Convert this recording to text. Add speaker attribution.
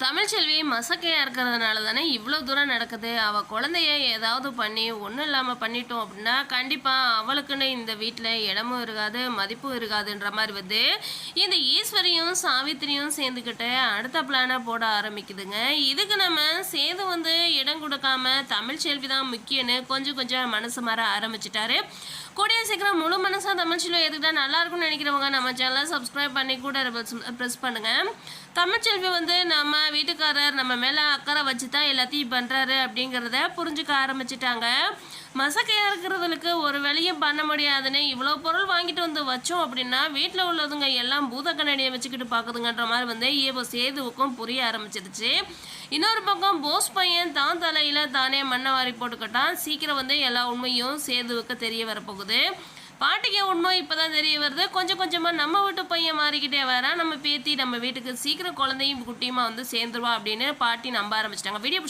Speaker 1: தமிழ்ச்செல்வி மசக்கையா இருக்கிறதுனால தானே இவ்வளோ தூரம் நடக்குது. அவள் குழந்தைய ஏதாவது பண்ணி ஒன்றும் இல்லாமல் பண்ணிட்டோம் அப்படின்னா கண்டிப்பாக அவளுக்குன்னு இந்த வீட்டில் இடமும் இருக்காது, மதிப்பும் இருக்காதுன்ற மாதிரி வந்து இந்த ஈஸ்வரியும் சாவித்திரியும் சேர்ந்துக்கிட்டு அடுத்த பிளானை போட ஆரம்பிக்குதுங்க. இதுக்கு நம்ம சேது வந்து இடம் கொடுக்காம தமிழ்ச்செல்வி தான் முக்கியன்னு கொஞ்சம் கொஞ்சம் மனசு மாற ஆரம்பிச்சிட்டாரு. கூடிய சீக்கிரம் முழு மனசாக தமிழ்ச்செல்வி எதுக்கிட்டா நல்லா இருக்கும்னு நினைக்கிறவங்க நம்ம சேனலை சப்ஸ்கிரைப் பண்ணி கூட ப்ரெஸ் பண்ணுங்கள். தமிழ்ச்செல்வி வந்து நம்ம வீட்டுக்காரர் நம்ம மேலே அக்கறை வச்சு தான் எல்லாத்தையும் பண்ணுறாரு அப்படிங்கிறத புரிஞ்சுக்க ஆரம்பிச்சிட்டாங்க. மசக்கையாக இருக்கிறவங்களுக்கு ஒரு வேலையும் பண்ண முடியாதுன்னு இவ்வளோ பொருள் வாங்கிட்டு வந்து வச்சோம் அப்படின்னா வீட்டில் உள்ளதுங்க எல்லாம் பூத கண்ணாடியை வச்சுக்கிட்டு பார்க்குதுங்கன்ற மாதிரி வந்து இப்போ சேதுவுக்கும் புரிய ஆரம்பிச்சிருச்சு. இன்னொரு பக்கம் போஸ் பையன் தான் தலையில் தானே மண்ணை வாரி போட்டுக்கிட்டான். சீக்கிரம் வந்து எல்லா உண்மையும் சேதுவுக்கு தெரிய வரப்போகுது. பாட்டிக்கு உண்மை இப்போ தான் தெரிய வருது. கொஞ்சம் கொஞ்சமாக நம்ம வீட்டு பையன் மாறிக்கிட்டே வரா. நம்ம பேத்தி நம்ம வீட்டுக்கு சீக்கிரம் குழந்தையும் குட்டியுமா வந்து சேர்ந்துருவா அப்படின்னு பாட்டி நம்ப ஆரம்பிச்சிட்டாங்க. வீடியோ